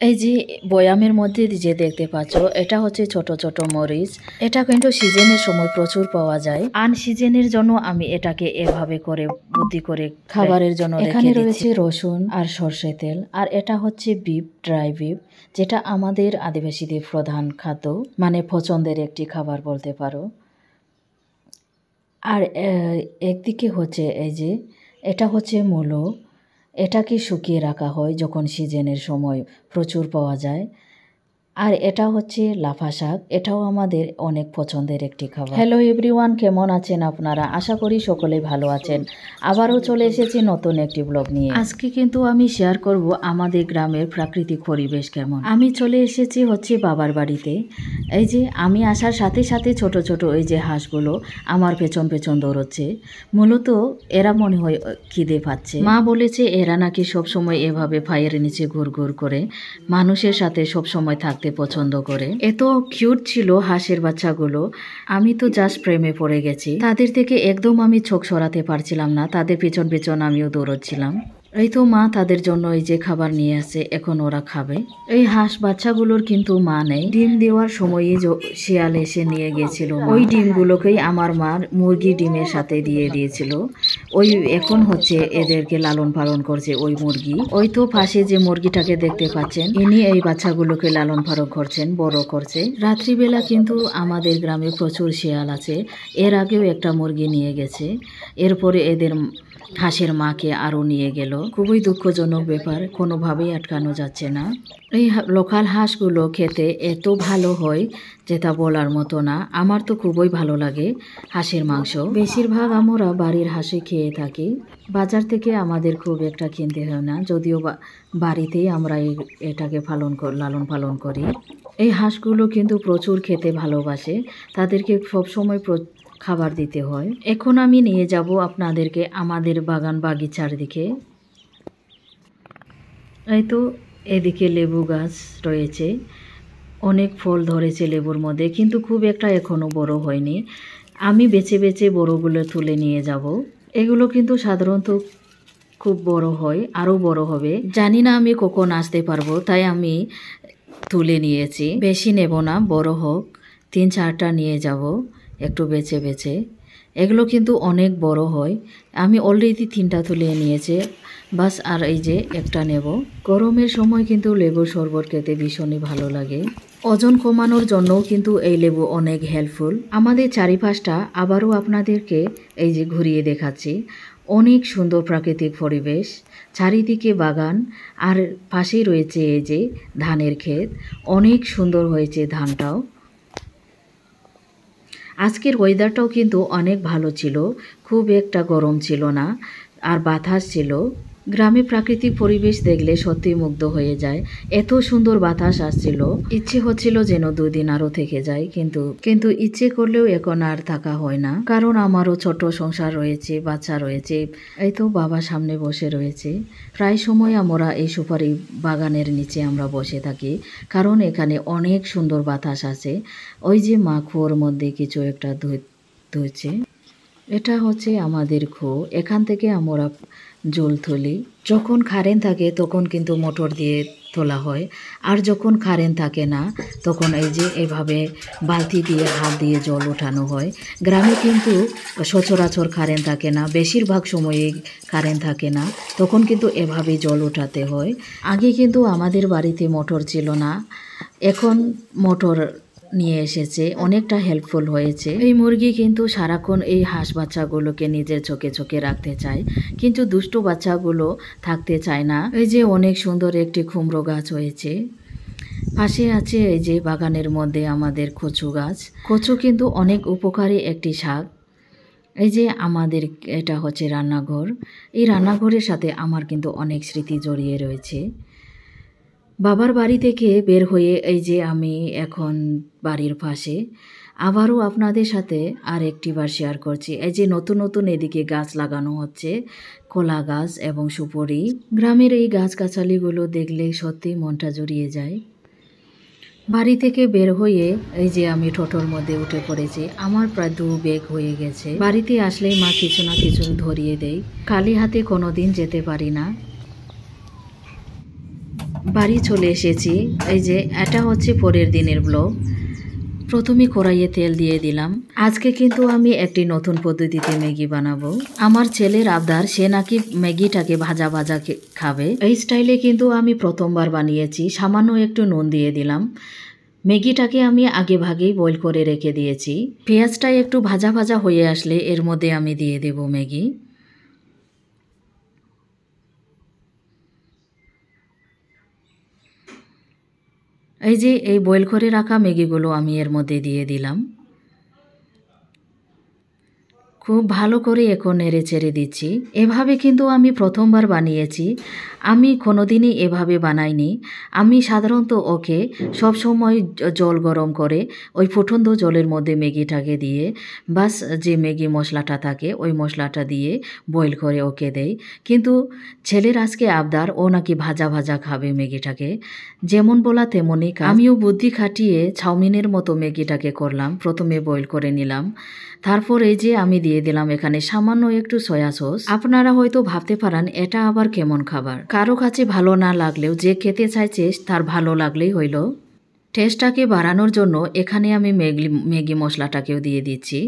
এই যে বয়ামের মধ্যে যে দেখতে পাচ্ছ, এটা হচ্ছে ছোট ছোট মরিচ। এটা কিন্তু সিজনের সময় প্রচুর পাওয়া যায়। আনসিজনের জন্য আমি এটাকে এভাবে করে বুদ্ধি করে খাবারের জন্য এখানে রয়েছে রসুন আর সর্ষে তেল। আর এটা হচ্ছে বিফ, ড্রাই বিফ, যেটা আমাদের আদিবাসীদের প্রধান খাদ্য, মানে পছন্দের একটি খাবার বলতে পারো। আর একদিকে হচ্ছে এই যে এটা হচ্ছে মূলো। এটাকে শুকিয়ে রাখা হয় যখন সিজনের সময় প্রচুর পাওয়া যায়। আর এটা হচ্ছে লাফা শাক, এটাও আমাদের অনেক পছন্দের একটি খাবার। হ্যালো এভরিওয়ান, কেমন আছেন আপনারা? আশা করি সকলেই ভালো আছেন। আবারও চলে এসেছি নতুন একটি ব্লগ নিয়ে। আজকে কিন্তু আমি শেয়ার করব আমাদের গ্রামের প্রাকৃতিক পরিবেশ কেমন। আমি চলে এসেছি হচ্ছে বাবার বাড়িতে। এই যে আমি আসার সাথে সাথে ছোট ছোট এই যে হাঁসগুলো আমার পেছন পেছন দৌড়চ্ছে। মূলত এরা মনে হয় খিদে পাচ্ছে। মা বলেছে এরা নাকি সবসময় এভাবে পায়ের নিচে ঘুর ঘুর করে মানুষের সাথে সবসময় থাকতে পছন্দ করে। এত কিউট ছিল হাঁসের বাচ্চাগুলো, আমি তো জাস্ট প্রেমে পড়ে গেছি। তাদের থেকে একদম আমি চোখ সরাতে পারছিলাম না, তাদের পিছন পিছন আমিও দৌড়চ্ছিলাম। এই তো মা তাদের জন্য এই যে খাবার নিয়ে আসে, এখন ওরা খাবে। এই হাঁস বাচ্চাগুলোর কিন্তু মা নেই। ডিম দেওয়ার সময়ই শিয়াল এসে নিয়ে গেছিল। ওই ডিমগুলোকেই আমার মা মুরগি ডিমের সাথে দিয়ে দিয়েছিল। ওই এখন হচ্ছে এদেরকে লালন পালন করছে ওই মুরগি। ওই তো পাশে যে মুরগিটাকে দেখতে পাচ্ছেন, ইনি এই বাচ্চাগুলোকে লালন পালন করছেন, বড় করছে। রাত্রিবেলা কিন্তু আমাদের গ্রামে প্রচুর শিয়াল আছে। এর আগেও একটা মুরগি নিয়ে গেছে, এরপরে এদের হাঁসের মাকে আরও নিয়ে গেল। খুবই দুঃখজনক ব্যাপার, কোনোভাবেই আটকানো যাচ্ছে না। এই লোকাল হাঁসগুলো খেতে এত ভালো হয় যেটা বলার মতো না। আমার তো খুবই ভালো লাগে হাঁসের মাংস। বেশিরভাগ আমরা বাড়ির হাঁসই খেয়ে থাকি, বাজার থেকে আমাদের খুব একটা কিনতে হয় না, যদিও বাড়িতেই আমরা এটাকে লালন পালন করি। এই হাঁসগুলো কিন্তু প্রচুর খেতে ভালোবাসে, তাদেরকে সবসময় খাবার দিতে হয়। এখন আমি নিয়ে যাব আপনাদেরকে আমাদের বাগান বাগিচার দিকে। এই তো এদিকে লেবু গাছ রয়েছে, অনেক ফল ধরেছে লেবুর মধ্যে, কিন্তু খুব একটা এখনও বড় হয়নি। আমি বেছে বেছে বড়গুলো তুলে নিয়ে যাব। এগুলো কিন্তু সাধারণত খুব বড় হয়, আরও বড় হবে। জানি না আমি কখন আসতে পারবো, তাই আমি তুলে নিয়েছি। বেশি নেব না, বড় হোক 3-4টা নিয়ে যাব একটু বেছে বেছে। এগুলো কিন্তু অনেক বড় হয়। আমি অলরেডি 3টা তুলে নিয়েছি, বাস আর এই যে একটা নেব। গরমের সময় কিন্তু লেবুর শরবত খেতে ভীষণই ভালো লাগে। ওজন কমানোর জন্যও কিন্তু এই লেবু অনেক হেল্পফুল। আমাদের চারিপাশটা আবারও আপনাদেরকে এই যে ঘুরিয়ে দেখাচ্ছি। অনেক সুন্দর প্রাকৃতিক পরিবেশ, চারিদিকে বাগান, আর পাশেই রয়েছে এই যে ধানের ক্ষেত। অনেক সুন্দর হয়েছে ধানটাও। আজকের ওয়েদারটাও কিন্তু অনেক ভালো ছিল, খুব একটা গরম ছিল না, আর বাতাস ছিল। গ্রামে প্রাকৃতিক পরিবেশ দেখলে সত্যি মুগ্ধ হয়ে যায়। এত সুন্দর বাতাস আসছিল, ইচ্ছে হচ্ছিল যেন 2 দিন আরও থেকে যায়, কিন্তু ইচ্ছে করলেও এখন আর থাকা হয় না, কারণ আমারও ছোট সংসার রয়েছে, বাচ্চা রয়েছে। এই তো বাবা সামনে বসে রয়েছে। প্রায় সময় আমরা এই সুপারি বাগানের নিচে আমরা বসে থাকি, কারণ এখানে অনেক সুন্দর বাতাস আছে। ওই যে মা কুয়োর মধ্যে কিছু একটা ধুচ্ছে। এটা হচ্ছে আমাদের কুয়ো, এখান থেকে আমরা জল তুলি। যখন কারেন্ট থাকে তখন কিন্তু মোটর দিয়ে তোলা হয়, আর যখন কারেন্ট থাকে না তখন এই যে এভাবে বালতি দিয়ে হাত দিয়ে জল ওঠানো হয়। গ্রামে কিন্তু সচরাচর কারেন্ট থাকে না, বেশিরভাগ সময়ে কারেন্ট থাকে না, তখন কিন্তু এভাবে জল ওঠাতে হয়। আগে কিন্তু আমাদের বাড়িতে মোটর ছিল না, এখন মোটর নিয়ে এসেছে, অনেকটা হেল্পফুল হয়েছে। এই মুরগি কিন্তু সারাক্ষণ এই হাঁস বাচ্চাগুলোকে নিজের চোখে চোখে রাখতে চায়, কিন্তু দুষ্টু বাচ্চাগুলো থাকতে চায় না। এই যে অনেক সুন্দর একটি কুমড়ো গাছ হয়েছে, পাশে আছে এই যে বাগানের মধ্যে আমাদের কচু গাছ। কচু কিন্তু অনেক উপকারী একটি শাক। এই যে আমাদের এটা হচ্ছে রান্নাঘর, এই রান্নাঘরের সাথে আমার কিন্তু অনেক স্মৃতি জড়িয়ে রয়েছে। বাবার বাড়ি থেকে বের হয়ে এই যে আমি এখন বাড়ির পাশে আবারও আপনাদের সাথে আর একটিবার শেয়ার করছি। এই যে নতুন নতুন এদিকে গাছ লাগানো হচ্ছে, কলা গাছ এবং সুপারি। গ্রামের এই গাছগাছালিগুলো দেখলে সত্যি মনটা জুড়িয়ে যায়। বাড়ি থেকে বের হয়ে এই যে আমি টোটোর মধ্যে উঠে পড়েছি, আমার প্রায় 2 ব্যাগ হয়ে গেছে। বাড়িতে আসলেই মা কিছু না কিছু ধরিয়ে দেয়, খালি হাতে কোনো দিন যেতে পারি না। বাড়ি চলে এসেছি। এই যে এটা হচ্ছে পরের দিনের ব্লগ। প্রথমে কড়াইয়ে তেল দিয়ে দিলাম। আজকে কিন্তু আমি একটি নতুন পদ্ধতিতে ম্যাগি বানাবো। আমার ছেলের আবদার, সে নাকি ম্যাগিটাকে ভাজা ভাজা খাবে। এই স্টাইলে কিন্তু আমি প্রথমবার বানিয়েছি। সামান্য একটু নুন দিয়ে দিলাম। ম্যাগিটাকে আমি আগে ভাগেই বয়েল করে রেখে দিয়েছি। পেঁয়াজটা একটু ভাজা ভাজা হয়ে আসলে এর মধ্যে আমি দিয়ে দেব ম্যাগি। এই যে এই বয়েল করে রাখা ম্যাগিগুলো আমি এর মধ্যে দিয়ে দিলাম। খুব ভালো করে এখন নেড়ে চেড়ে দিচ্ছি। এভাবে কিন্তু আমি প্রথমবার বানিয়েছি। আমি কোনোদিনই এভাবে বানাইনি। আমি সাধারণত ওকে সবসময় জল গরম করে ওই ফুটন্ত জলের মধ্যে ম্যাগিটাকে দিয়ে বাস যে ম্যাগি মশলাটা থাকে ওই মশলাটা দিয়ে বয়েল করে ওকে দেই। কিন্তু ছেলের আজকে আবদার, ও নাকি ভাজা ভাজা খাবে ম্যাগিটাকে। যেমন বলা তেমনই কাজ। আমিও বুদ্ধি খাটিয়ে চাউমিনের মতো ম্যাগিটাকে করলাম। প্রথমে বয়েল করে নিলাম, তারপর এই যে আমি দিয়ে দিলাম এখানে সামান্য একটু সয়া সস। আপনারা হয়তো ভাবতে পারেন এটা আবার কেমন খাবার। কারো কাছে ভালো না লাগলেও যে খেতে চাইছে তার ভালো লাগলেই হইল। টেস্টটাকে বাড়ানোর জন্য এখানে আমি ম্যাগি মশলাটাকেও দিয়ে দিচ্ছি।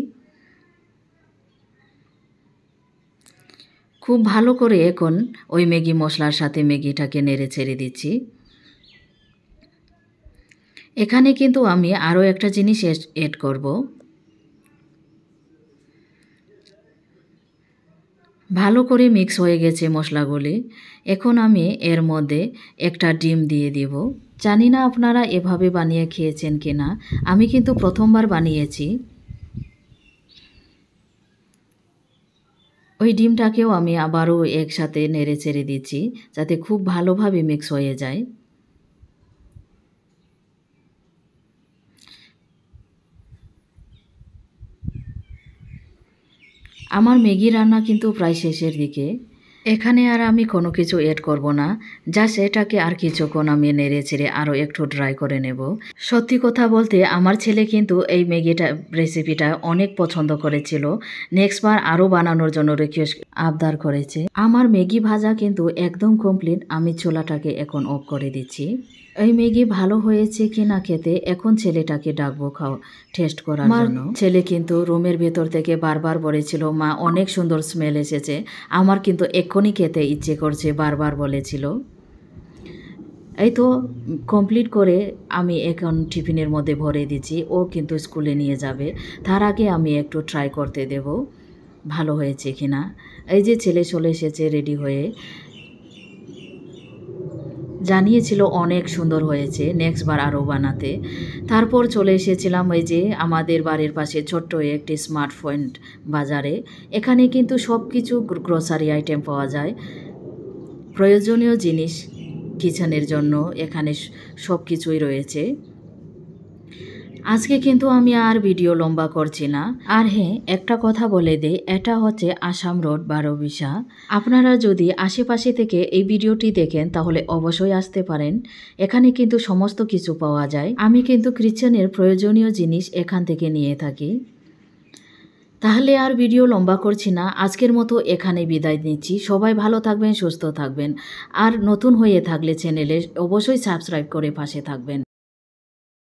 খুব ভালো করে এখন ওই ম্যাগি মশলার সাথে ম্যাগিটাকে নেড়ে ছেড়ে দিচ্ছি। এখানে কিন্তু আমি আরও একটা জিনিস এড করব। ভালো করে মিক্স হয়ে গেছে মশলাগুলি। এখন আমি এর মধ্যে একটা ডিম দিয়ে দিব। জানি না আপনারা এভাবে বানিয়ে খেয়েছেন কিনা, আমি কিন্তু প্রথমবার বানিয়েছি। ওই ডিমটাকেও আমি আবারও একসাথে নেড়ে চেড়ে দিচ্ছি যাতে খুব ভালোভাবে মিক্স হয়ে যায়। আমার ম্যাগি রান্না কিন্তু প্রায় শেষের দিকে। এখানে আর আমি কোনো কিছু এড করব না, জাস্ট এটাকে আর কিছুক্ষণ আমি নেড়ে চেড়ে আরও একটু ড্রাই করে নেব। সত্যি কথা বলতে আমার ছেলে কিন্তু এই ম্যাগিটা রেসিপিটা অনেক পছন্দ করেছিল। নেক্সট বার আরও বানানোর জন্য রিকোয়েস্ট আবদার করেছে। আমার ম্যাগি ভাজা কিন্তু একদম কমপ্লিট। আমি চুলাটাকে এখন অফ করে দিচ্ছি। এই ম্যাগি ভালো হয়েছে কি না খেতে এখন ছেলেটাকে ডাকবো টেস্ট করার জন্য। ছেলে কিন্তু রুমের ভেতর থেকে বারবার বলেছিল, মা অনেক সুন্দর স্মেল এসেছে, আমার কিন্তু এক্ষুনি খেতে ইচ্ছে করছে, বারবার বলেছিল। এই তো কমপ্লিট করে আমি এখন টিফিনের মধ্যে ভরে দিচ্ছি। ও কিন্তু স্কুলে নিয়ে যাবে, তার আগে আমি একটু ট্রাই করতে দেব ভালো হয়েছে কিনা। এই যে ছেলে চলে এসেছে রেডি হয়ে, জানিয়েছিল অনেক সুন্দর হয়েছে, নেক্সট বার আরও বানাতে। তারপর চলে এসেছিলাম এই যে আমাদের বাড়ির পাশে ছোট্ট একটি স্মার্ট পয়েন্ট বাজারে। এখানে কিন্তু সব কিছু গ্রোসারি আইটেম পাওয়া যায়, প্রয়োজনীয় জিনিস কিচেনের জন্য এখানে সব কিছুই রয়েছে। আজকে কিন্তু আমি আর ভিডিও লম্বা করছি না। আর হ্যাঁ, একটা কথা বলে দেই, এটা হচ্ছে আসাম রোড 12 আপনারা যদি আশেপাশে থেকে এই ভিডিওটি দেখেন তাহলে অবশ্যই আসতে পারেন। এখানে কিন্তু সমস্ত কিছু পাওয়া যায়। আমি কিন্তু কিচেনের প্রয়োজনীয় জিনিস এখান থেকে নিয়ে থাকি। তাহলে আর ভিডিও লম্বা করছি না, আজকের মতো এখানে বিদায় নিচ্ছি। সবাই ভালো থাকবেন, সুস্থ থাকবেন। আর নতুন হয়ে থাকলে চ্যানেলে অবশ্যই সাবস্ক্রাইব করে পাশে থাকবেন।